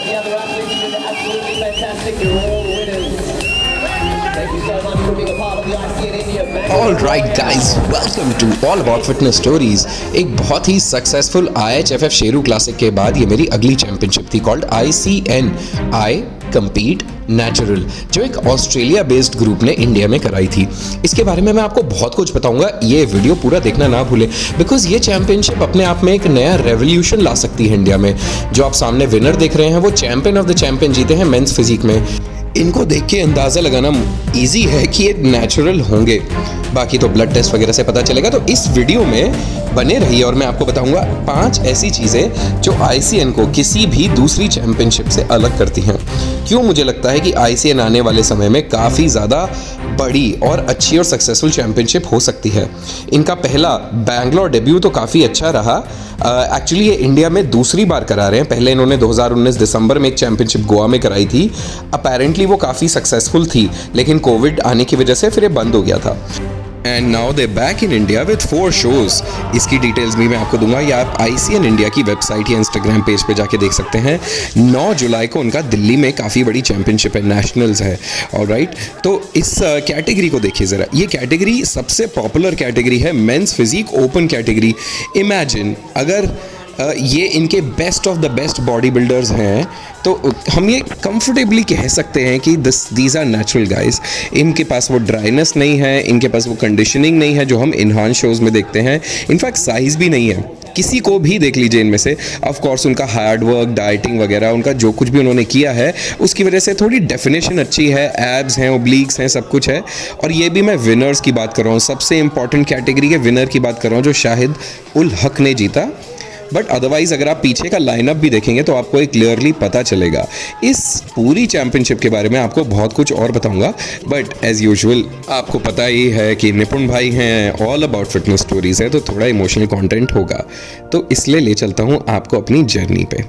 the other athletes did absolutely fantastic. You're all winners. Thank you so much for being a part of the ICN India. All right guys, welcome to All About Fitness Stories। एक बहुत ही successful IHFF Sheru classic के बाद ये मेरी अगली championship थी called ICN आई compete natural, जो एक ऑस्ट्रेलिया बेस्ड ग्रुप ने इंडिया में कराई थी। इसके बारे में मैं आपको बहुत कुछ बताऊंगा, ये वीडियो पूरा देखना ना भूलें बिकॉज ये चैंपियनशिप अपने आप में एक नया रेवोल्यूशन ला सकती है इंडिया में। जो आप सामने विनर देख रहे हैं वो चैंपियन ऑफ द चैंपियन जीते हैं मेंस फिजिक में। इनको देख के अंदाज़ा लगाना इजी है कि ये नेचुरल होंगे, बाकी तो ब्लड टेस्ट वगैरह से पता चलेगा। तो इस वीडियो में बने रहिए और मैं आपको बताऊंगा 5 ऐसी चीज़ें जो ICN को किसी भी दूसरी चैंपियनशिप से अलग करती हैं। क्यों मुझे लगता है कि ICN आने वाले समय में काफ़ी ज़्यादा बड़ी और अच्छी और सक्सेसफुल चैंपियनशिप हो सकती है। इनका पहला बैंगलोर डेब्यू तो काफ़ी अच्छा रहा। एक्चुअली ये इंडिया में दूसरी बार करा रहे हैं। पहले इन्होंने 2019 दिसंबर में एक चैंपियनशिप गोवा में कराई थी। अपेरेंटली वो काफ़ी सक्सेसफुल थी, लेकिन कोविड आने की वजह से फिर ये बंद हो गया था। And now they back in India with 4 shows. इसकी डिटेल्स भी मैं आपको दूंगा, या आप ICN इंडिया की वेबसाइट या इंस्टाग्राम पेज पे जाके देख सकते हैं। 9 जुलाई को उनका दिल्ली में काफ़ी बड़ी चैंपियनशिप है, नेशनल्स है। ऑलराइट, तो इस कैटेगरी को देखिए ज़रा। ये कैटेगरी सबसे पॉपुलर कैटेगरी है, men's physique open category. Imagine अगर ये इनके best of the best body builders हैं तो हम ये कंफर्टेबली कह सकते हैं कि दीज आर नेचुरल गाइज। इनके पास वो ड्राइनेस नहीं है, इनके पास वो कंडीशनिंग नहीं है जो हम इन्हांस शोज़ में देखते हैं। इनफैक्ट साइज़ भी नहीं है, किसी को भी देख लीजिए इनमें से। ऑफ कोर्स उनका हार्ड वर्क, डाइटिंग वगैरह, उनका जो कुछ भी उन्होंने किया है उसकी वजह से थोड़ी डेफिनेशन अच्छी है, एब्स हैं, ओब्लिक्स हैं, सब कुछ है। और ये भी मैं विनर्स की बात कर रहा हूँ, सबसे इंपॉर्टेंट कैटेगरी के विनर की बात कर रहा हूँ, जो शाहिद उल हक ने जीता। बट अदरवाइज अगर आप पीछे का लाइनअप भी देखेंगे तो आपको एक क्लियरली पता चलेगा। इस पूरी चैंपियनशिप के बारे में आपको बहुत कुछ और बताऊंगा, बट एज यूजुअल आपको पता ही है कि निपुण भाई हैं, ऑल अबाउट फिटनेस स्टोरीज है, तो थोड़ा इमोशनल कंटेंट होगा, तो इसलिए ले चलता हूं आपको अपनी जर्नी पे।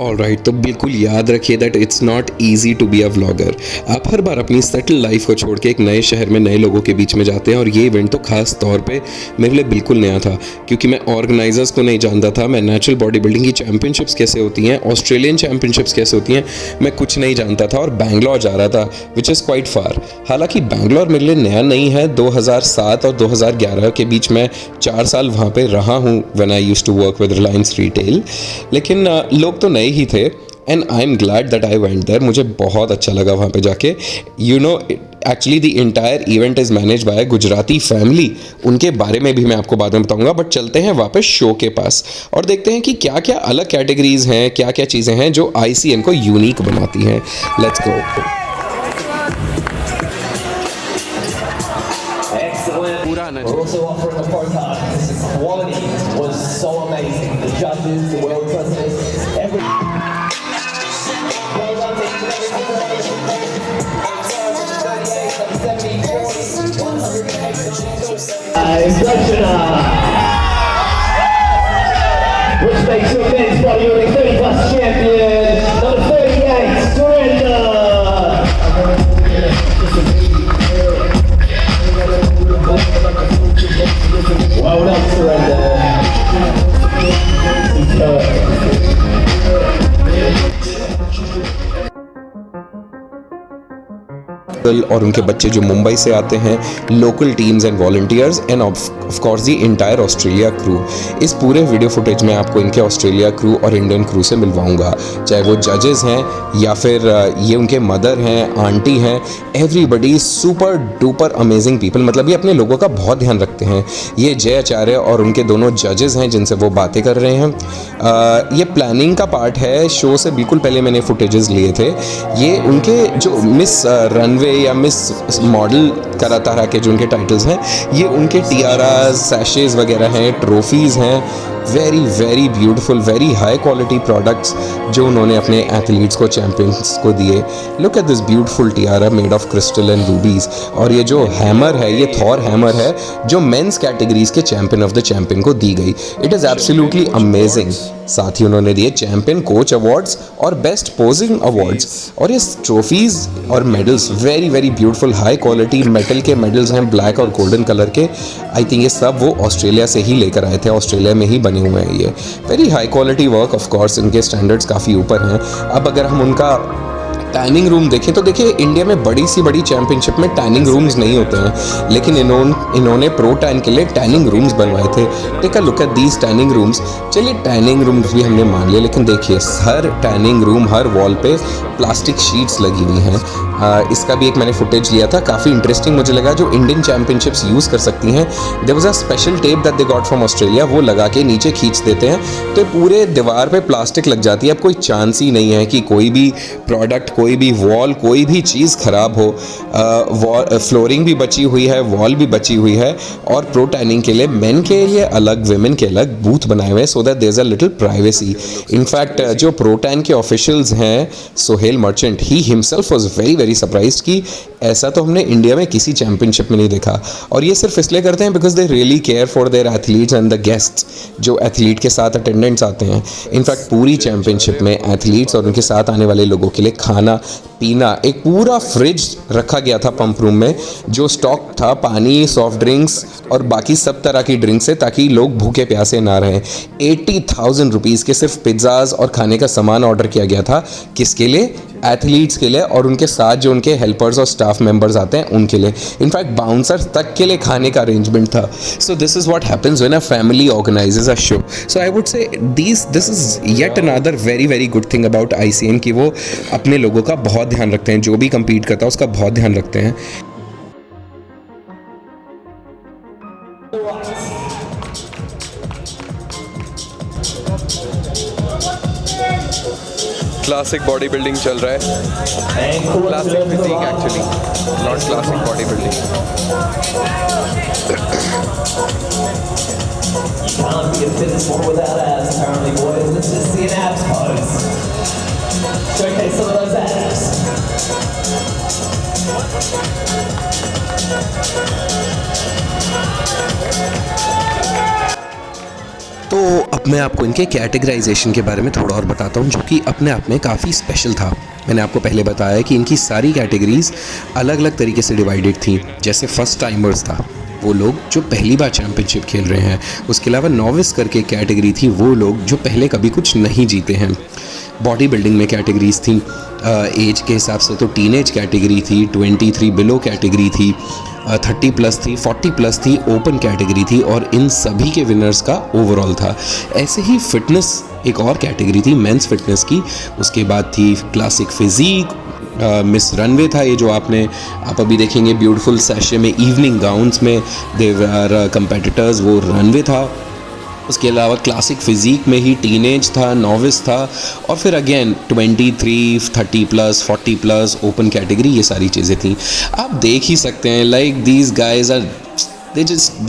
ऑलराइट, तो बिल्कुल याद रखिए that it's not easy to be a vlogger. आप हर बार अपनी सेटल लाइफ को छोड़ के एक नए शहर में नए लोगों के बीच में जाते हैं, और ये इवेंट तो खास तौर पे मेरे लिए बिल्कुल नया था क्योंकि मैं ऑर्गेनाइजर्स को नहीं जानता था। मैं नेचुरल बॉडी बिल्डिंग की चैंपियनशिप्स कैसे होती हैं, ऑस्ट्रेलियन चैंपियनशिप्स कैसे होती हैं, मैं कुछ नहीं जानता था। और बैंगलोर जा रहा था विच इज़ क्वाइट फार। हालांकि बैंगलोर मेरे लिए नया नहीं है, 2007 और 2011 के बीच में 4 साल वहाँ पर रहा हूँ when I used to work with Reliance Retail. लेकिन लोग तो नए ही थे and I am glad that I went there. मुझे बहुत अच्छा लगा वहाँ पे जाके। You know, actually the entire event is manage by Gujarati family. उनके बारे में भी मैं आपको बाद में बताऊंगा, बट चलते हैं वापस शो के पास और देखते हैं कि क्या क्या अलग कैटेगरीज हैं, क्या क्या चीज़ें हैं जो ICN को यूनिक बनाती हैं। Let's go. We're also offering a pro card. The quality was so amazing. The judges, the world presidents, every. Well done to each and every one of you. 38, 70, 40, 108. Exceptional. Which makes your men's bodybuilding 30+ champion, number 38, Surrender. Well done, Surrender. और उनके बच्चे जो मुंबई से आते हैं, local teams and volunteers end of course the entire Australia crew. इस पूरे video footage में आपको इनके ऑस्ट्रेलिया क्रू और इंडियन क्रू से मिलवाऊंगा, चाहे वो जजेस हैं या फिर ये उनके मदर हैं, आंटी हैं। Everybody super duper amazing people. मतलब ये अपने लोगों का बहुत ध्यान रखते हैं। ये जय आचार्य और उनके दोनों जजेस हैं जिनसे वो बातें कर रहे हैं। ये प्लानिंग का पार्ट है। शो से बिल्कुल पहले मैंने फुटेजेस लिए थे। ये उनके जो मिस रनवे या मिस मॉडल तरह तरह के जो उनके टाइटल्स हैं, ये उनके टियाराज, सैशेज वगैरह हैं, ट्रॉफीज़ हैं। Very very beautiful, very high quality products जो उन्होंने अपने एथलीट्स को, चैम्पियंस को दिए। Look at this beautiful Tiara made of crystal and रूबीज। और ये जो हैमर है, ये थॉर हैमर है जो मेंस कैटेगरीज के चैंपियन ऑफ द चैंपियन को दी गई। It is absolutely amazing. साथ ही उन्होंने दिए चैंपियन कोच अवार्ड्स और बेस्ट पोजिंग अवार्ड्स। और ये ट्रॉफीज़ और medals very very beautiful high quality metal के मेडल्स हैं, ब्लैक और गोल्डन कलर के। आई थिंक ये सब वो ऑस्ट्रेलिया से ही लेकर आए थे, ऑस्ट्रेलिया में ही बने बने हुए हैं। ये very high quality work, of course इनके स्टैंडर्ड्स काफ़ी ऊपर हैं। अब अगर हम उनका टैनिंग रूम देखें तो देखिए, इंडिया में बड़ी सी बड़ी चैंपियनशिप में टैनिंग रूम्स नहीं होते हैं, लेकिन इन्होंने प्रो टैन के लिए टैनिंग रूम्स बनवाए थे। Take a look at these tanning rooms. चलिए टैनिंग रूम्स भी हमने मान लिया, लेकिन देखिए हर टैनिंग रूम, हर वॉल पे प्लास्टिक शीट्स लगी हुई हैं। इसका भी एक मैंने फुटेज लिया था, काफ़ी इंटरेस्टिंग मुझे लगा, जो इंडियन चैंपियनशिप्स यूज़ कर सकती हैं। There was a special tape that they got from Australia, वो लगा के नीचे खींच देते हैं तो पूरे दीवार पे प्लास्टिक लग जाती है। अब कोई चांस ही नहीं है कि कोई भी प्रोडक्ट, कोई भी वॉल, कोई भी चीज़ ख़राब हो। फ्लोरिंग भी बची हुई है, वॉल भी बची हुई है, और प्रो टैनिंग के लिए मेन के लिए अलग, वेमेन के अलग बूथ बनाए हुए हैं, so that there is a little privacy. In fact जो प्रो टैन के ऑफिशियल्स हैं, Sohail Merchant, he himself was very surprised कि ऐसा तो हमने इंडिया में किसी चैंपियनशिप में नहीं देखा। और ये सिर्फ इसलिए करते हैं because they really care for their athletes and the guests, जो एथलीट के साथ अटेंडेंट्स आते हैं। इनफैक्ट पूरी चैंपियनशिप में एथलीट्स और उनके साथ आने वाले लोगों के लिए खाना पीना, एक पूरा फ्रिज रखा गया था पंप रूम में, जो स्टॉक था पानी, सॉफ्ट ड्रिंक्स और बाकी सब तरह की ड्रिंक्स से, ताकि लोग भूखे प्यासे ना रहें। 80,000 रुपीज़ के सिर्फ पिज़्ज़ाज और खाने का सामान ऑर्डर किया गया था। किसके लिए? एथलीट्स के लिए, और उनके साथ जो उनके हेल्पर्स और स्टाफ मेंबर्स आते हैं उनके लिए। इनफैक्ट बाउंसर्स तक के लिए खाने का अरेंजमेंट था। So this is what happens when a family organises a show. So I would say this is yet another very good thing about ICN, कि वो अपने लोगों का बहुत ध्यान रखते हैं, जो भी compete करता है उसका बहुत ध्यान रखते हैं। क्लासिक बॉडी बिल्डिंग चल रहा है, classic physique actually, not classic body building. Can't be a fitness model without abs, apparently, boys. Let's just see an abs pose. Showcase some of those abs. तो अब मैं आपको इनके कैटेगराइजेशन के बारे में थोड़ा और बताता हूँ, जो कि अपने आप में काफ़ी स्पेशल था। मैंने आपको पहले बताया कि इनकी सारी कैटेगरीज अलग अलग तरीके से डिवाइडेड थी। जैसे फर्स्ट टाइमर्स था, वो लोग जो पहली बार चैंपियनशिप खेल रहे हैं। उसके अलावा नॉविस करके कैटेगरी थी, वो लोग जो पहले कभी कुछ नहीं जीते हैं। बॉडी बिल्डिंग में कैटेगरीज थी, एज के हिसाब से तो टीनेज कैटेगरी थी, 23 बिलो कैटेगरी थी, 30+ थी, 40+ थी, ओपन कैटेगरी थी, और इन सभी के विनर्स का ओवरऑल था। ऐसे ही फिटनेस एक और कैटेगरी थी, मेंस फिटनेस की। उसके बाद थी क्लासिक फिजिक, मिस रनवे था, ये जो आप अभी देखेंगे ब्यूटीफुल सैशे में, इवनिंग गाउन्स में देवर कंपेटिटर्स, वो रनवे था। उसके अलावा क्लासिक फिजिक में ही टीनेज था, नॉविस था, और फिर अगेन 23, 30+, 40+, ओपन कैटेगरी, ये सारी चीज़ें थी। आप देख ही सकते हैं, like these guys are they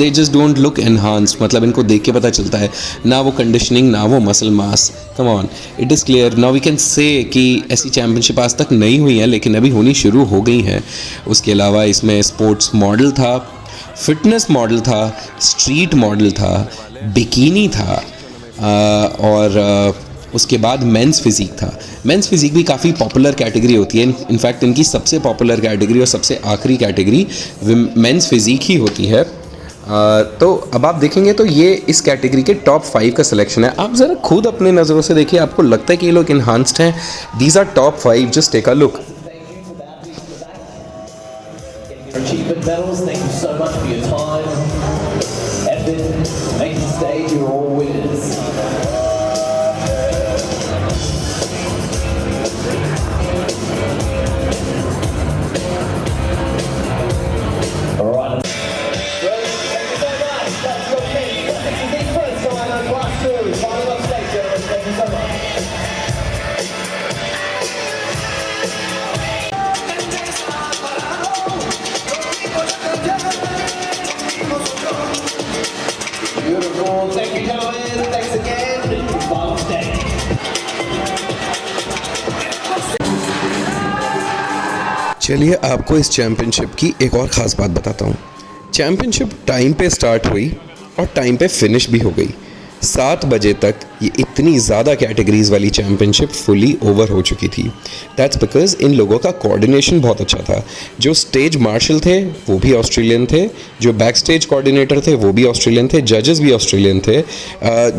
just don't look enhanced. मतलब इनको देख के पता चलता है, ना वो कंडीशनिंग, ना वो muscle mass. Come on, it is clear now we can say कि ऐसी चैम्पियनशिप आज तक नहीं हुई है, लेकिन अभी होनी शुरू हो गई हैं। उसके अलावा इसमें स्पोर्ट्स मॉडल था, फिटनेस मॉडल था, स्ट्रीट मॉडल था, बिकिनी था, और उसके बाद मेंस फिजिक था। मेंस फिजिक भी काफ़ी पॉपुलर कैटेगरी होती है। इनफैक्ट इनकी सबसे पॉपुलर कैटेगरी और सबसे आखिरी कैटेगरी मेंस फिजिक ही होती है। तो अब आप देखेंगे तो ये इस कैटेगरी के टॉप 5 का सिलेक्शन है। आप ज़रा खुद अपने नज़रों से देखिए, आपको लगता है कि ये लोग इन्हांस्ड हैं? These are top 5, just take a look. Achievement medals, thank you so much for your time, effort, making the stage. You're all winners. All right. Great, thank you so much. That's your team. This is the first time on class 2. Final up stage, gentlemen. Thank you so much. Beautiful. Thank you, gentlemen. Thanks again. Final stage. चलिए आपको इस championship की एक और ख़ास बात बताता हूँ। चैम्पियनशिप टाइम पे स्टार्ट हुई और टाइम पे फिनिश भी हो गई। 7 बजे तक ये इतनी ज़्यादा कैटेगरीज वाली चैम्पियनशिप फुली ओवर हो चुकी थी। दैट्स बिकॉज इन लोगों का कोऑर्डिनेशन बहुत अच्छा था। जो स्टेज मार्शल थे वो भी ऑस्ट्रेलियन थे, जो बैक स्टेज कोऑर्डिनेटर थे वो भी ऑस्ट्रेलियन थे, जजेस भी ऑस्ट्रेलियन थे,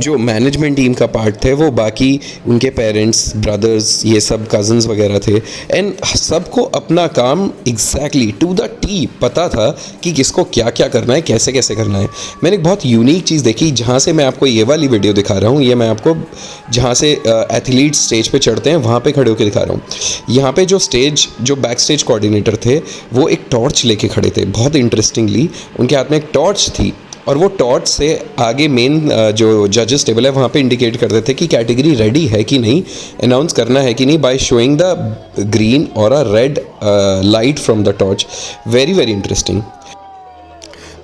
जो मैनेजमेंट टीम का पार्ट थे वो बाकी उनके पेरेंट्स, ब्रदर्स, ये सब कज़न्स वगैरह थे। एंड सबको अपना काम एग्जैक्टली टू द टी पता था कि किसको क्या क्या करना है, कैसे कैसे करना है। मैंने एक बहुत यूनिक चीज़ देखी, जहाँ से मैं आपको ये वाली वीडियो दिखा रहा हूँ, ये मैं आपको जहाँ से एथलीट्स स्टेज पे चढ़ते हैं वहाँ पे खड़े होकर दिखा रहा हूँ। यहाँ पे जो बैक स्टेज कोऑर्डिनेटर थे वो एक टॉर्च लेके खड़े थे। बहुत इंटरेस्टिंगली उनके हाथ में एक टॉर्च थी और वो टॉर्च से आगे मेन जो जजेस टेबल है वहाँ पे इंडिकेट कर देते कि कैटेगरी रेडी है कि नहीं, अनाउंस करना है कि नहीं, बाय शोइंग द ग्रीन और a red light from the torch. Very very interesting.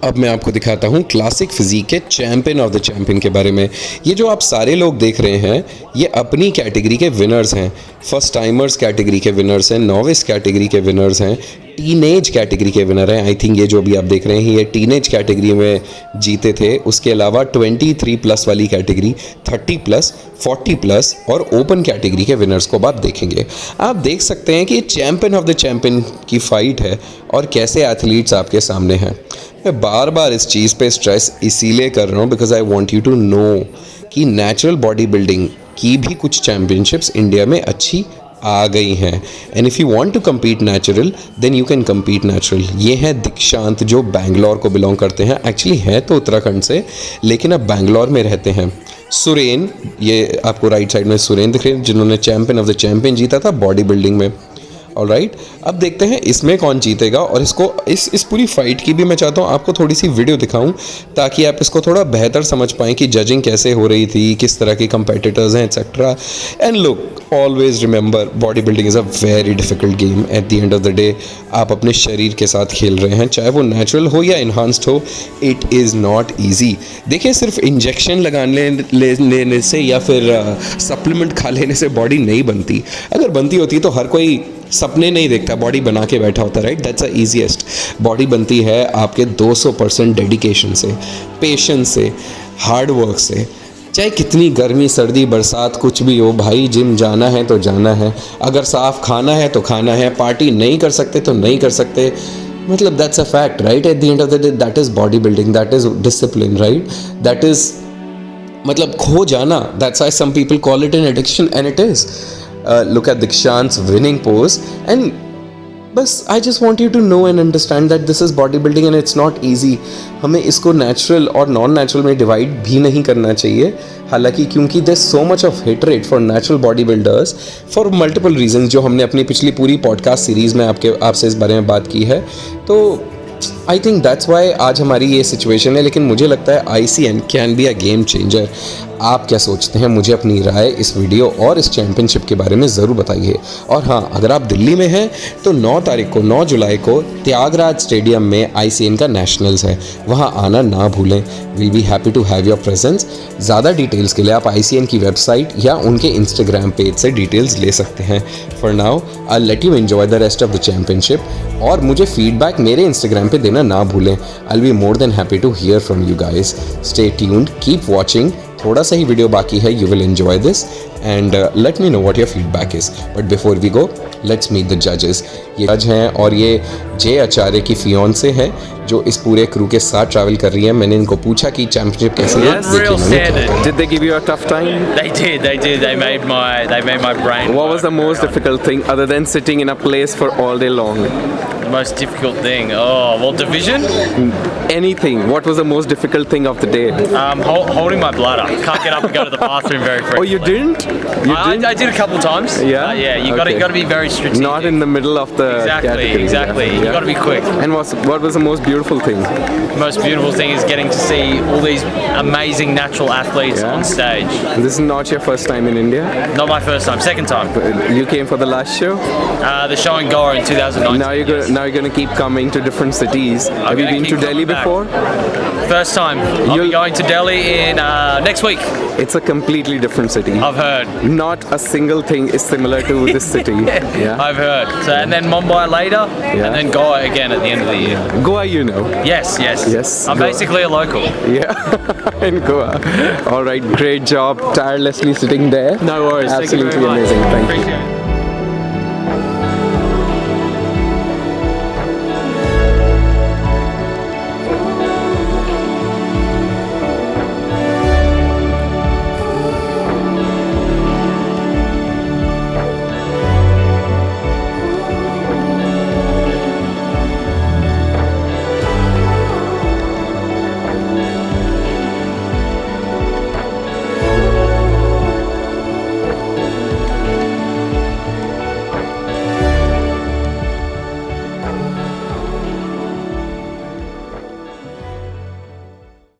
अब मैं आपको दिखाता हूँ क्लासिक फिजिक के चैम्पियन ऑफ द चैम्पियन के बारे में। ये जो आप सारे लोग देख रहे हैं ये अपनी कैटेगरी के विनर्स हैं। फर्स्ट टाइमर्स कैटेगरी के विनर्स हैं, नोविस कैटेगरी के विनर्स हैं, टीनेज कैटेगरी के विनर हैं। आई थिंक ये जो भी आप देख रहे हैं ये टीनेज कैटेगरी में जीते थे। उसके अलावा 23+ वाली कैटेगरी, 30+, 40+ और ओपन कैटेगरी के विनर्स को आप देखेंगे। आप देख सकते हैं कि चैम्पियन ऑफ द चैम्पियन की फाइट है और कैसे एथलीट्स आपके सामने हैं। मैं बार बार इस चीज़ पे स्ट्रेस इसीलिए कर रहा हूँ because I want you to know कि नेचुरल बॉडी बिल्डिंग की भी कुछ चैम्पियनशिप्स इंडिया में अच्छी आ गई हैं। And if you want to compete natural then you can compete natural. ये हैं दीक्षांत जो बैंगलोर को बिलोंग करते हैं, एक्चुअली हैं तो उत्तराखंड से लेकिन अब बैंगलोर में रहते हैं। सुरेन, ये आपको राइट साइड में सुरेन दिख रहे हैं जिन्होंने चैम्पियन ऑफ द चैम्पियन जीता था बॉडी बिल्डिंग में। ऑलराइट, अब देखते हैं इसमें कौन जीतेगा और इसको इस पूरी फाइट की भी मैं चाहता हूँ आपको थोड़ी सी वीडियो दिखाऊं ताकि आप इसको थोड़ा बेहतर समझ पाएँ कि जजिंग कैसे हो रही थी, किस तरह के कंपेटिटर्स हैं etcetera. And look, always remember body building is a very difficult game. Eight the end of the day आप अपने शरीर के साथ खेल रहे हैं, चाहे वो नेचुरल हो या इन्हांस्ड हो, इट इज़ नॉट ईजी। देखिए, सिर्फ इंजेक्शन लेने से या फिर सप्लीमेंट खा लेने से बॉडी नहीं बनती। अगर बनती होती तो हर कोई सपने नहीं देखता, बॉडी बना के बैठा होता, right. That's the easiest. Body बनती है आपके 200% डेडिकेशन से, पेशेंस से, हार्ड वर्क से। चाहे कितनी गर्मी, सर्दी, बरसात कुछ भी हो, भाई जिम जाना है तो जाना है। अगर साफ खाना है तो खाना है, पार्टी नहीं कर सकते तो नहीं कर सकते। मतलब that's a fact, right. At the end of the day that is body building, that is discipline, right. That is मतलब खो जाना। That's why some people call it an addiction and it is. Look at Dikshant's winning pose and बस I just want you to know and understand that this is bodybuilding and it's not easy। हमें इसको natural और non natural में divide भी नहीं करना चाहिए, हालांकि क्योंकि there's so much of hatred for natural bodybuilders for multiple reasons जो हमने अपनी पिछली पूरी पॉडकास्ट सीरीज़ में आपसे इस बारे में बात की है। तो आई थिंक दैट्स वाई आज हमारी ये सिचुएशन है। लेकिन मुझे लगता है ICN can be a game changer. आप क्या सोचते हैं? मुझे अपनी राय इस वीडियो और इस चैम्पियनशिप के बारे में ज़रूर बताइए। और हाँ, अगर आप दिल्ली में हैं तो 9 जुलाई को त्यागराज स्टेडियम में ICN का नेशनल्स है, वहाँ आना ना भूलें। Will be happy to have your presence. ज़्यादा डिटेल्स के लिए आप ICN की वेबसाइट या उनके इंस्टाग्राम पेज से डिटेल्स ले सकते हैं। For now I let you enjoy the rest of the championship और मुझे फीडबैक मेरे इंस्टाग्राम पे देना ना भूलें। I will be more than happy to hear from you guys. Stay tuned, keep watching. थोड़ा सा ही वीडियो बाकी है, you will enjoy this and let me know what your feedback is. But before we go, let's meet the जजेस। ये जज हैं और ये जय आचार्य की फियोंसे हैं जो इस पूरे क्रू के साथ ट्रैवल कर रही हैं। मैंने इनको पूछा कि चैंपियनशिप कैसे है। Real standard. Did they give you a tough time? They did. They made my brain. What was the most difficult thing other than sitting in a place for all day long? Most difficult thing? Oh, well, division. Anything. What was the most difficult thing of the day? Holding my bladder. Can't get up and go to the bathroom very frequently. Oh, you didn't? You didn't? I did a couple times. Yeah. Yeah. You got to be very strategic. Not in the middle of the category. Exactly. Yeah. You got to be quick. And what was the most beautiful thing? Most beautiful thing is getting to see all these amazing natural athletes on stage. This is not your first time in India? Not my first time. Second time. You came for the last show? The show in Goa in 2019. Now you're going to keep coming to different cities. Have you been to Delhi before? First time. I'll be going to Delhi in next week. It's a completely different city. I've heard. heard. Not a single thing is similar to this city. Yeah. I've heard. So, and then Mumbai later, and then Goa again at the end of the year. Goa, you know. Yes. Yes, I'm Goa. basically a local. Yeah. In Goa. All right. Great job. Tirelessly sitting there. No worries. Thank you very Absolutely much. amazing. Thank you. Appreciate it.